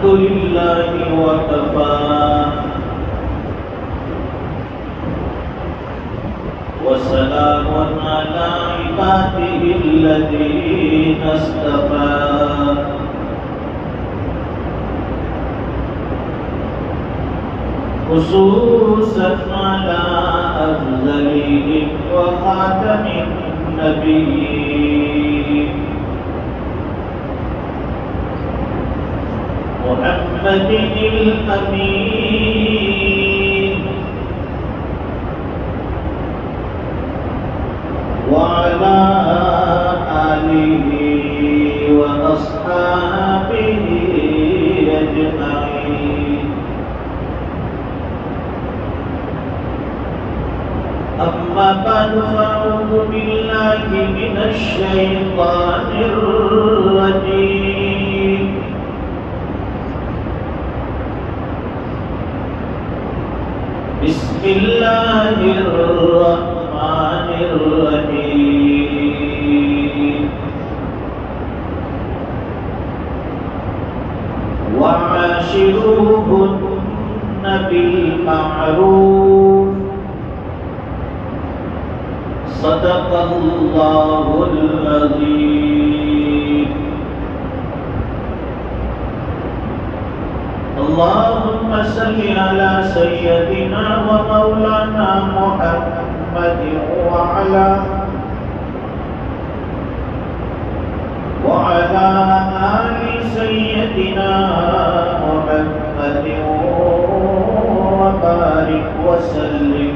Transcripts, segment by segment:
अल्हम्दुलिल्लाहि वकफा वसलामुन अला इबादिहिल्लज़ीना इस्तफ़ा खुसूसन अला अफ़ज़लिहिम व ख़ातमिन नबिय्यीन मुहम्मदिल अमीन व अला आलिहि व अस्हाबिहि अजमईन। अम्मा बअद फ़अऊज़ु बिल्लाहि मिनश शैतानिर रजीम। बिस्मिल्लाहिर्रहमानिर्रहीम। वआशिरूहुन्न बिलमारूफ सदक़ल्लाहुल अज़ीम। अल्लाहुम्मा सल्लि अला सय्यदिना व मौलाना मुहम्मद व अला आलि सय्यदिना मुहम्मद व बारिक व सल्लिम।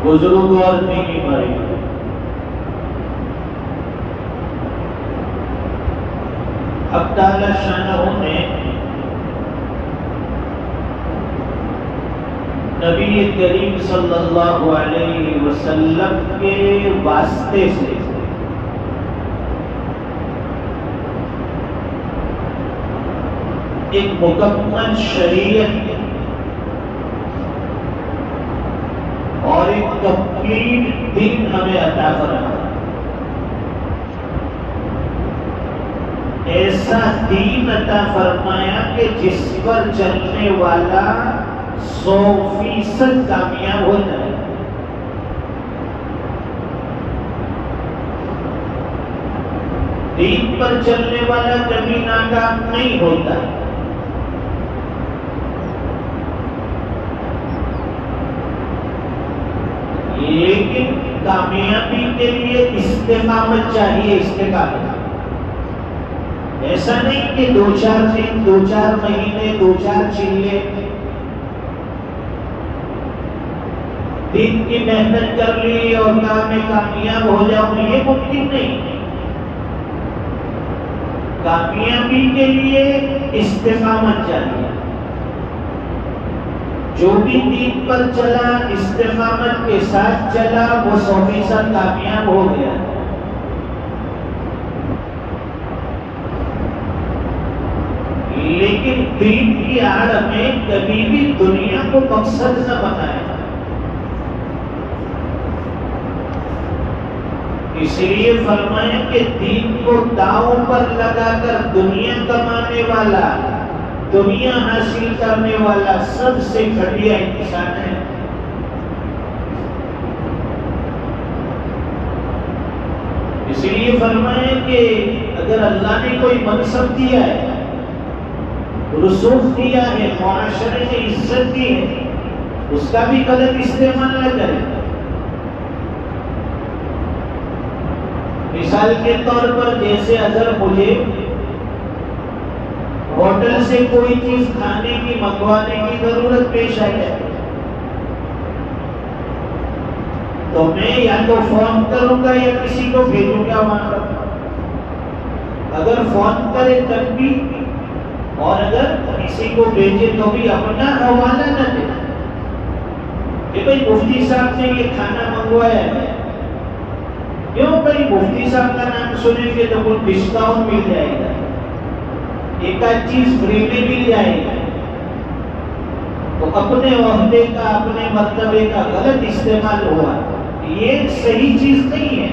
बुजुर्ग और दीनी भाई, हक़ ताला शानहू ने नबी करीम सल्लल्लाहु अलैहि वसल्लम के वास्ते से एक मुकम्मल शरीयत और एक कंप्लीट दिन हमें अता फरमाया। ऐसा दीन अता फरमाया कि जिस पर चलने वाला 100% कामयाब हो जाए। दीन पर चलने वाला कभी नाकाम नहीं होता। लेकिन कामयाबी के लिए इस्तेकामत चाहिए। इस्तेकामत ऐसा नहीं कि 2-4 दिन, 2-4 महीने, 2-4 चिल्ले दिन की मेहनत कर ली और काम में कामयाब हो जाऊं, ये मुमकिन नहीं। कामयाबी के लिए इस्तेकामत चाहिए। जो भी दीन पर चला, इस्तेकामत के साथ चला, वो 100% कामयाब हो गया। लेकिन दीन की आड़ में कभी भी दुनिया को मकसद न बनाए। इसलिए फरमाया कि दीन को दांव पर लगाकर दुनिया कमाने वाला, दुनिया हासिल करने वाला सबसे घटिया इंसान है। इसलिए फरमाया कि अगर अल्लाह ने कोई मनसब दिया है, रुसूख दिया है, मुआशरे ने इज्जत दी है, उसका भी गलत इस्तेमाल न करें। मिसाल के तौर पर जैसे अगर मुझे होटल से कोई चीज खाने की, मंगवाने की जरूरत पेश आ जाए, तो मैं या तो फोन करूंगा या किसी को भेजूंगा वहां पर। अगर फोन करे तब भी, और अगर किसी को भेजे तो भी अपना हवाला न दे कि भाई मुफ्ती साहब ने ये खाना मंगवाया है। क्यों भाई? मुफ्ती साहब का नाम सुनेंगे तो कुछ डिस्काउंट मिल जाएगा, एक आध चीज फ्री में मिल जाएगा। तो अपने ओहदे का, अपने मर्तबे का गलत इस्तेमाल हुआ, ये सही चीज नहीं है।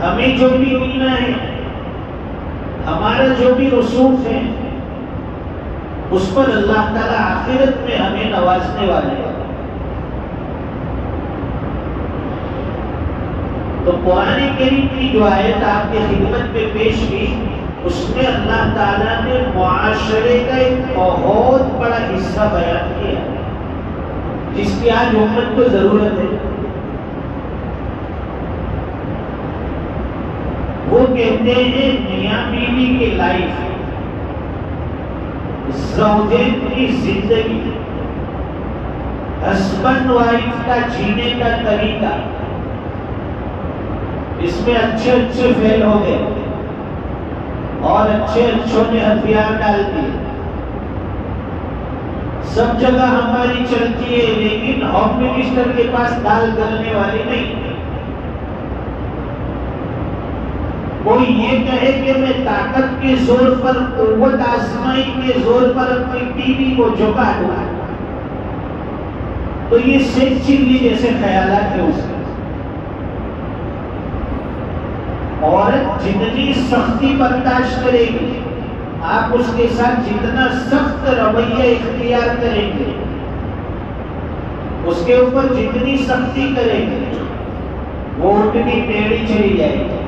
हमें जो भी मिलना है, हमारा जो भी रसूख है, उस पर अल्लाह ताला आखिरत में हमें नवाजने वाले हैं। तो कुरान करीम की जो आयत आपके खिदमत में पेश की, उसमें अल्लाह ताला ने मुआशरे का एक बहुत बड़ा हिस्सा बयान किया जिसकी आज उम्मत को जरूरत है। वो कहते हैं मियां बीवी की लाइफ, ज़ौजें की जिंदगी, हस्बैंड वाइफ का जीने का तरीका, इसमें अच्छे अच्छे फेल हो गए और अच्छे अच्छों ने हथियार डाल दिए। सब जगह हमारी चलती है, लेकिन होम मिनिस्टर के पास दाल गलने वाली नहीं। कोई ये कहे कि मैं ताकत के जोर पर, कुव्वत आजमाई के जोर पर अपनी बीवी को झुका दूं, तो ये शेख चिल्ली जैसे ख्यालात है उसके। औरत जितनी सख्ती बर्दाश्त करेगी, आप उसके साथ जितना सख्त रवैया इख्तियार करेंगे, उसके ऊपर जितनी सख्ती करेंगे, वो उतनी टेढ़ी चली जाएगी,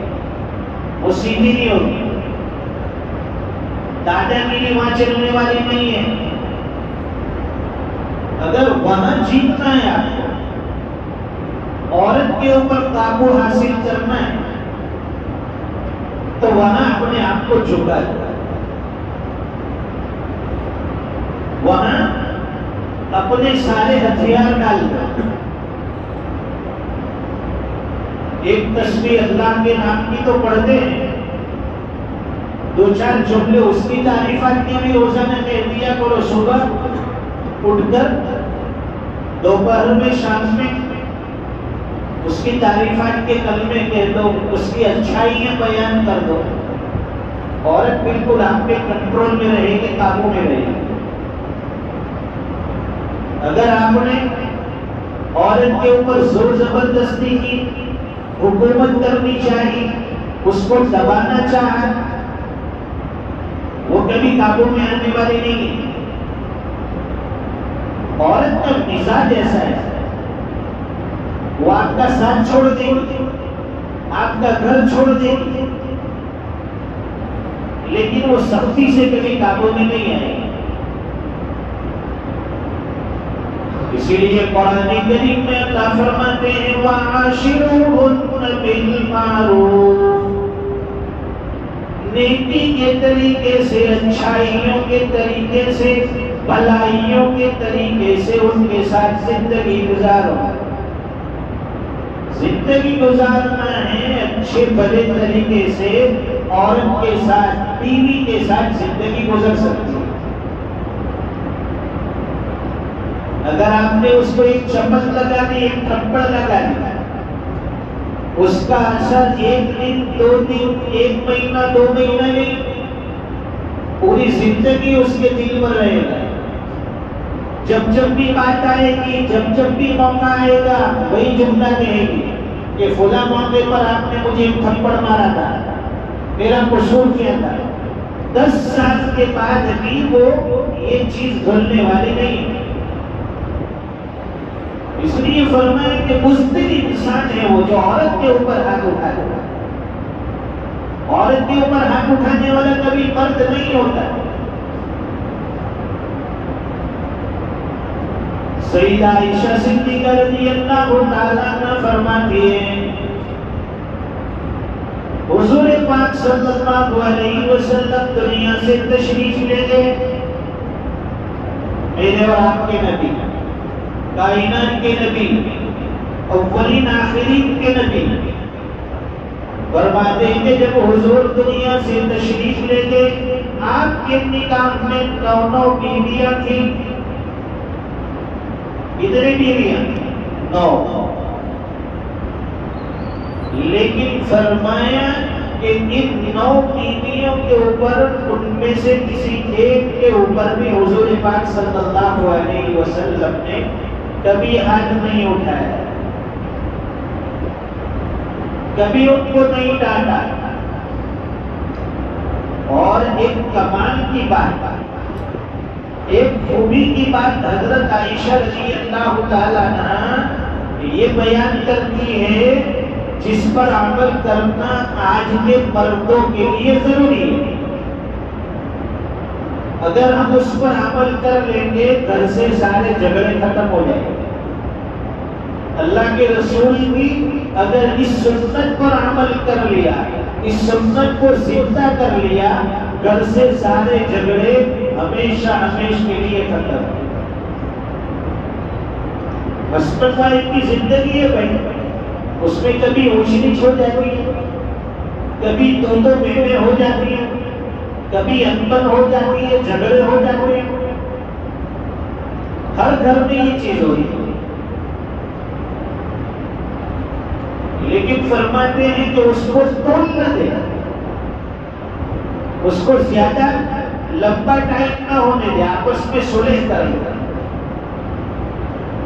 वो सीधी नहीं होगी। दादागिरी वहां चलने वाली नहीं है। अगर वहां जीतना है आपको, औरत के ऊपर काबू हासिल करना है, तो वहां अपने आप को झुका दो, वहां अपने सारे हथियार डाल दो। एक तस्बीह अल्लाह के नाम की तो पढ़ते हैं, दो चार जुमले उसकी तारीफात की भी रोजाना कह दिया करो। सुबह उठकर, दोपहर में, शाम में उसकी तारीफात के कलमे कह दो, उसकी अच्छाइयां बयान कर दो। औरत बिल्कुल आपके कंट्रोल में रहेगी, काबू में रहेगी। अगर आपने औरत के ऊपर जोर जबरदस्ती की, हुकूमत करनी चाहिए, उसको दबाना चाहा, वो कभी काबू में आने वाली नहीं है। औरत का मिजाज ऐसा है, वो आपका साथ छोड़ देगी, आपका घर छोड़ देगी, लेकिन वो सख्ती से कभी काबू में नहीं आएगी। इसीलिए कुरान करीम में अल्लाह फरमाते हैं वआशिरूहुन्ना बिल मारूफ, नेकी के तरीके से, अच्छाइयों के तरीके से, भलाइयों के तरीके से उनके साथ जिंदगी गुजारो। जिंदगी गुजारना है अच्छे भले तरीके से, औरत के साथ, बीवी के साथ जिंदगी गुजर सकती है। अगर आपने उसको एक चम्मच लगा दी, एक थप्पड़ लगा दी, उसका असर एक दिन, 2 दिन, 1 महीना, 2 महीना नहीं, पूरी जिंदगी उसके दिल में रहेगा। जब जब भी बात आएगी, जब जब भी मौका आएगा, वही जुमला कहेगी कि फुला मौके पर आपने मुझे एक थप्पड़ मारा था, मेरा कसूर क्या था। 10 साल के बाद भी वो ये चीज भूलने वाली नहीं है। इसलिए फरमाया कि बुज़दिल इंसान है वो जो औरत के ऊपर हाथ उठा दे। औरत के ऊपर हाथ उठाने वाला कभी मर्द नहीं होता। सईदा आयशा सिद्दीक़ा रज़ियल्लाहु ताला अन्हा फरमाती है, हुज़ूर पाक सल्लल्लाहु अलैहि वसल्लम दुनिया से तशरीफ ले गए। मेरे और आपके नबी, कायनात के नबी, अव्वलीन आखिरीन के नबी, फरमाते हैं कि जब हुजूर दुनिया से तशरीफ ले गए, आपके निकाह में 9 बीवियां थी। कितनी बीवियां? 9। लेकिन फरमाया कि इन 9 बीवियों के ऊपर, उनमें से किसी एक के ऊपर भी हुजूर पाक सल्लल्लाहु अलैहि वसल्लम ने कभी हाथ नहीं उठाया, कभी उनको नहीं डांटा। और एक कमाल की बात, एक खूबी की बात हजरत आयशा रज़ी अल्लाह तआला अन्हा ये बयान करती है, जिस पर अमल करना आज के मर्दों के लिए जरूरी है। अगर हम उस पर अमल कर लेंगे, घर से सारे झगड़े खत्म हो जाएंगे। अल्लाह के रसूल भी अगर इस सुन्नत पर अमल कर लिया, इस सुन्नत को जिंदा कर लिया, घर से सारे झगड़े हमेशा हमेशा के लिए खत्म। हस्बैंड वाइफ की जिंदगी है भाई, उसमें कभी ऊंच नीच हो जाती है, कभी दो बेटे हो जाती है, कभी अनबन हो जाती है, झगड़े हो जाते हैं। हर घर में ये चीज हो रही है। लेकिन फरमाते हैं कि उसको तोड़ न दे, उसको ज्यादा लंबा टाइम ना होने दे, आपस में सुलह करेगा।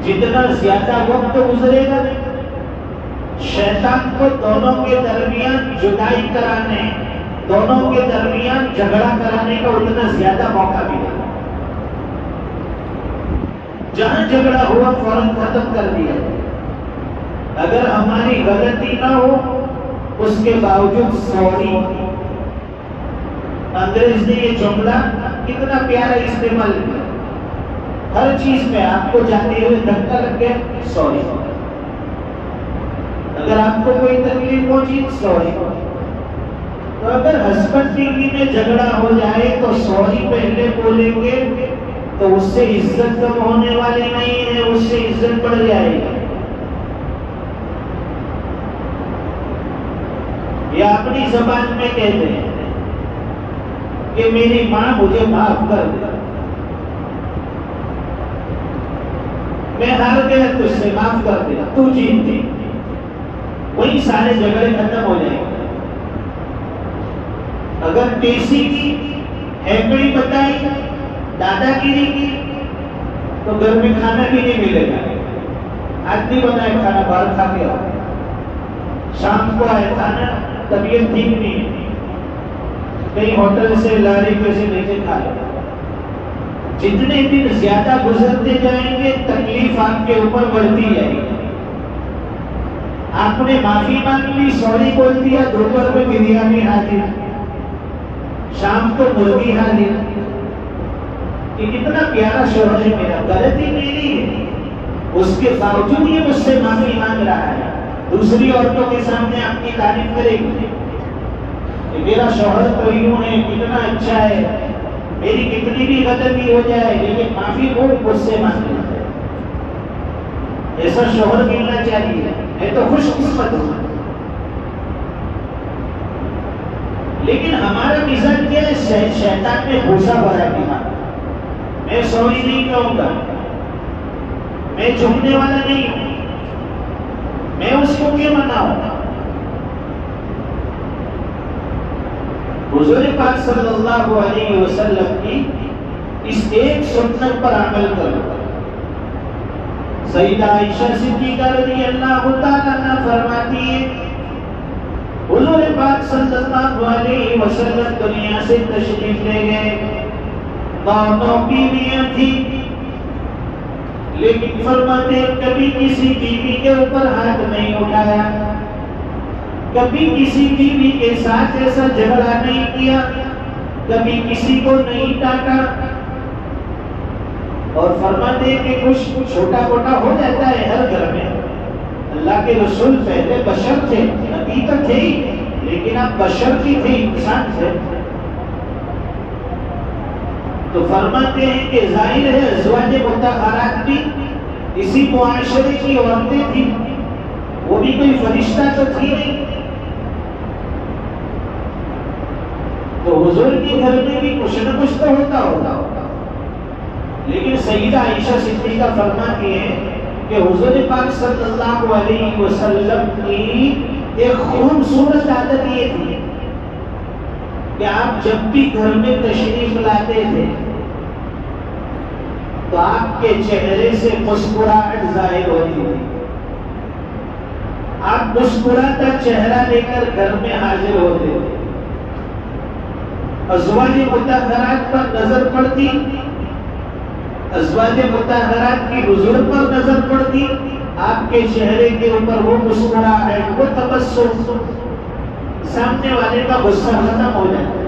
जितना ज्यादा वक्त गुजरेगा, शैतान को दोनों के दरमियान जुदाई कराने, दोनों के दरमियान झगड़ा कराने का उतना ज्यादा मौका मिलेगा। जहां झगड़ा हुआ फौरन खत्म कर दिया। अगर हमारी गलती ना हो, उसके बावजूद सॉरी। अंग्रेज ने ये जुमला कितना प्यारा इस्तेमाल किया। हर चीज में आपको जाते हुए धक्का लग गया, सॉरी। अगर आपको कोई तकलीफ पहुंची, सॉरी। तो अगर हस्बैंड बीवी में झगड़ा हो जाए तो सॉरी पहले बोलेंगे तो उससे इज्जत कम होने वाली नहीं है, उससे इज्जत बढ़ जाएगी। या अपनी जबान में कहते हैं कि मेरी मां मुझे माफ कर दे, मैं हार गया तुझसे, माफ कर दे, तू जीत गई। वही सारे झगड़े खत्म हो जाएंगे। अगर टेसी की हैकड़ी बताई, दादागिरी की, तो घर में खाना भी नहीं मिलेगा। आदमी बनाए खाना, बाहर खा के आओ। शाम को आए खाना, तबीयत ठीक नहीं है, कहीं होटल से लारी पे से लेके खा लो। जितने दिन ज्यादा गुजरते जाएंगे, तकलीफ आपके ऊपर बढ़ती जाएगी। आपने माफी मांग ली, सॉरी बोल दिया, दोपहर में बिरयानी हाजिर, शाम को मुर्गी हाजिर। कि कितना प्यारा शोहर है मेरा, गलती मेरी है, उसके बावजूद ये मुझसे माफी मांग रहा है। दूसरी औरतों के सामने आपकी तारीफ करेगी, मेरा शौहर तो यूं है, कितना अच्छा है, मेरी कितनी भी गलती हो जाए लेकिन माफी वो मुझसे मांग लेता है। ऐसा शौहर मिलना चाहिए, है तो खुशकिस्मत हूं। लेकिन हमारा मिजाज क्या है, शैतान ने भूसा भरा दिया। मैं सॉरी नहीं कहूंगा, मैं झुकने वाला नहीं हूं, मैं उसको क्यों मनाऊं। हुजूर पाक सल्लल्लाहु अलैहि वसल्लम की इस एक सुन्नत पर अमल करो। सईदा आयशा सिद्दीका रज़ियल्लाहु तआला अन्हा फरमाती है, हुजूर पाक सल्लल्लाहु अलैहि वसल्लम दुनिया से तशरीफ ले गए। दोनों बीवियां थी, लेकिन फरमाते कभी किसी बीवी के ऊपर हाथ नहीं उठाया, कभी किसी बीवी के साथ ऐसा झगड़ा नहीं किया, कभी किसी को नहीं डांटा। और फरमाते कि कुछ छोटा मोटा हो जाता है हर घर में। अल्लाह के रसूल पहले बशर थे, नबी तो थे ही, लेकिन आप बशर की थे, इंसान थे। तो फरमाते हैं कि जाहिर है अज़वाज मुतहहारात भी इसी मुआशरे की औरतें थी, वो भी कोई फरिश्ता तो थी नहीं। तो हुजूर के घर में भी कुछ न कुछ तो होता होगा। लेकिन सईदा आयशा सिद्दीका फरमाती है कि हुजूर पाक सल्लल्लाहु अलैहि वसल्लम की एक खूबसूरत आदत ये थी कि आप जब भी घर में तशरीफ लाते थे तो आपके चेहरे से मुस्कुराहट जाहिर होती थी। आप मुस्कुराता चेहरा लेकर घर में हाजिर होते, अज़वाजे मुतहरात पर नजर पड़ती, अज़वाजे मुतहरात की हुजूर पर नजर पड़ती, आपके चेहरे के ऊपर वो मुस्कुराहट, वो तबस्सुम, सामने वाले का गुस्सा खत्म हो जाता,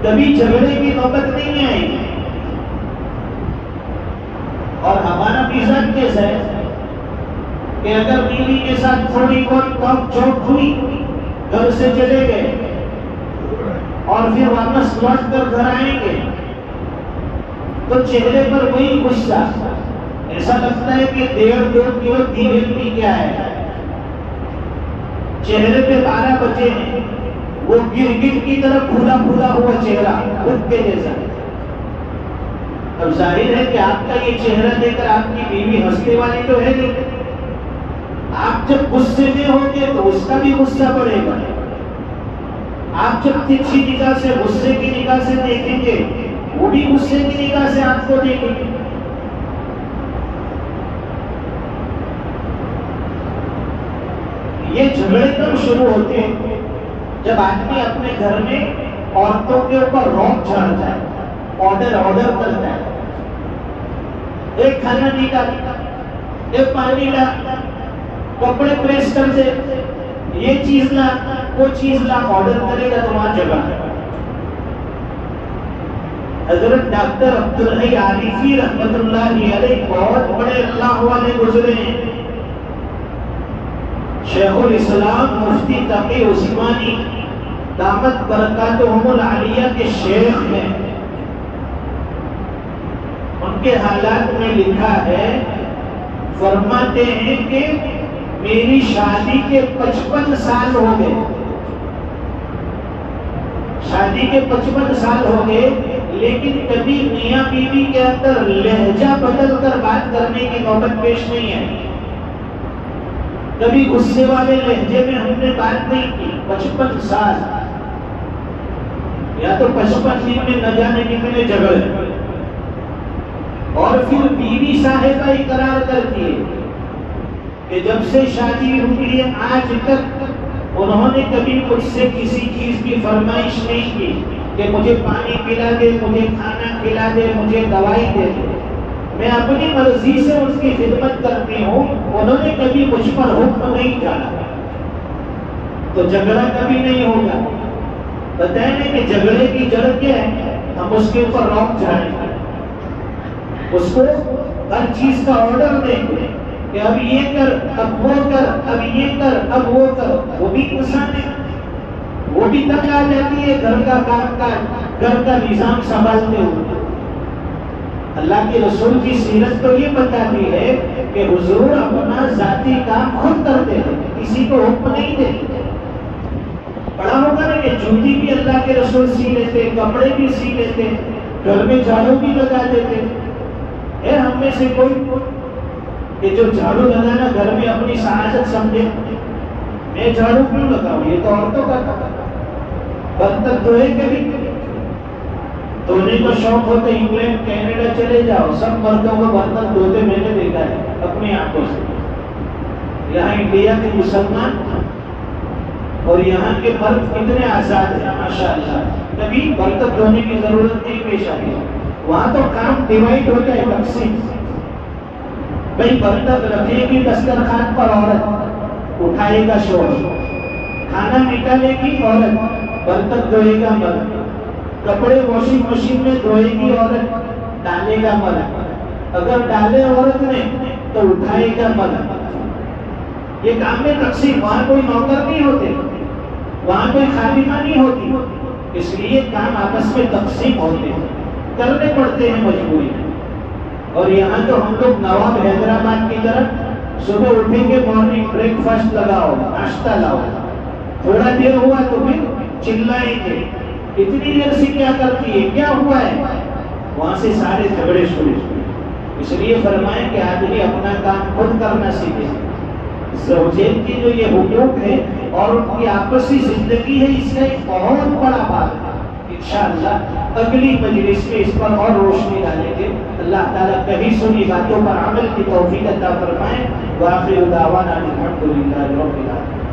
कभी झगड़े की नौबत नहीं आएगी। और हमारा मिजाज कैसा है कि अगर बीवी के साथ थोड़ी बहुत टॉक चौक हुई, घर से चले गए और फिर वापस लौट कर घर आएंगे तो चेहरे पर वही गुस्सा, ऐसा लगता है कि 1.5-2 किलो दीवेल भी क्या है, चेहरे पे 12 बजे हैं, वो गिरगिट की तरह फूला फूला हुआ चेहरा, खुद के जैसा। अब जाहिर है कि आपका ये चेहरा देखकर आपकी बीवी हंसने वाली तो है नहीं, आप जब गुस्से में होंगे तो उसका भी गुस्सा बढ़ेगा, आप जब तिरछी निगाह से, गुस्से की निगाह से देखेंगे, वो भी गुस्से की निगाह से आपको देखेंगे। ये झगड़े तब शुरू होते हैं जब आदमी अपने घर में औरतों के ऊपर रौब झाड़ता है, ऑर्डर करता है, एक खाना नहीं ला, एक पानी ला, कपड़े प्रेस कर दे, ये चीज ला, वो चीज ला, ऑर्डर करेगा तो वहां जगह। हजरत डॉक्टर अब्दुल हई आरिफी रहमतुल्लाहि अलैह बहुत बड़े अल्लाह वाले गुजरे हैं, शेखुल इस्लाम मुफ्ती तकी उस्मानी दामत बरकातुहुमुल आलिया के शेख हैं। उनके हालात में लिखा है, फरमाते हैं कि मेरी शादी के 55 साल हो गए, शादी के 55 साल हो गए, लेकिन कभी मियां बीवी के अंदर लहजा बदल कर बात करने की नौबत पेश नहीं आई, कभी गुस्से वाले लहजे में हमने बात नहीं की। 55 साल, या तो 55 दिन में न जाने कितने झगड़े। और फिर बीवी साहिबा इकरार करती है कि जब से शादी हुई है आज तक उन्होंने कभी मुझसे किसी चीज की फरमाइश नहीं की कि मुझे पानी पिला दे, मुझे खाना खिला दे, मुझे दवाई दे दे। मैं अपनी मर्जी से उनकी खिदमत करती हूँ, उन्होंने कभी मुझ पर हुक्म नहीं डाला, तो झगड़ा कभी नहीं होगा। बताएंगे कि झगड़े की जड़ क्या है, हम उसके ऊपर रौब झाड़ेंगे, उसको हर चीज का ऑर्डर देंगे कि अब ये कर, अब वो कर, अब ये कर, अब वो कर। वो भी इंसान है, वो भी तक आ जाती है घर का काम का, घर का निजाम संभालते हुए। अल्लाह के रसूल की सीरत तो ये बताती है कि हुजूर अपना जाती काम खुद करते हैं, किसी को हुक्म नहीं देते। पढ़ा होगा ना कि जूती भी अल्लाह के रसूल सी लेते, कपड़े भी सी लेते, घर में झाड़ू भी लगा देते। है हम में से कोई कि जो झाड़ू लगाना घर में अपनी सहायत समझे, मैं झाड़ू क्यों लगाऊं, ये तो औरतों का काम। बर्तन धोए कभी, धोने का शौक हो तो इंग्लैंड कनाडा चले जाओ, सब मर्दों को बर्तन धोते मैंने देखा है अपनी आंखों से। यहाँ इंडिया के मुसलमान और यहाँ के मर्द कितने आजाद हैं माशाअल्लाह, कभी बर्तन धोने की जरूरत नहीं पेश आई। वहां तो काम डिवाइड हो जाए, तकसीम। भाई बर्तन रखेगी दस्तरखान पर औरत, उठाएगा शोर, खाना निकालेगी औरत, बर्तन धोएगा मर्द, कपड़े वॉशिंग मशीन में धोएगी औरत, डालेगा मर्द, अगर डाले औरत ने तो उठाएगा मर्द। ये काम में तकसीम, वहां कोई नौकर नहीं होते, वहां कोई खादिमा नहीं होती, इसलिए काम आपस में तकसीम होते हैं, करने पड़ते हैं मजबूरी। और यहाँ तो हम लोग नवाब हैदराबाद की तरफ सुबह उठेंगे, मॉर्निंग ब्रेकफास्ट लगाओ, नाश्ता लाओ, थोड़ा देर हुआ तो फिर चिल्लाएंगे, इतनी देर से क्या करती है, क्या हुआ है, वहां से सारे झगड़े शुरू। इसलिए फरमाएं कि आदमी अपना काम खुद करना सीखे। ज़ौजैन की जो ये हुकूक है और उनकी आपसी जिंदगी है, इसका एक बहुत बड़ा बात है कि इंशाअल्लाह अगली मजलिस में इस पर और रोशनी डालेंगे। अल्लाह ताला कहीं सुनी बातों पर अमल की तौफीक अता फरमाए। व आखिर दावाना अनिल हम्दुलिल्लाहि रब्बिल आलमीन।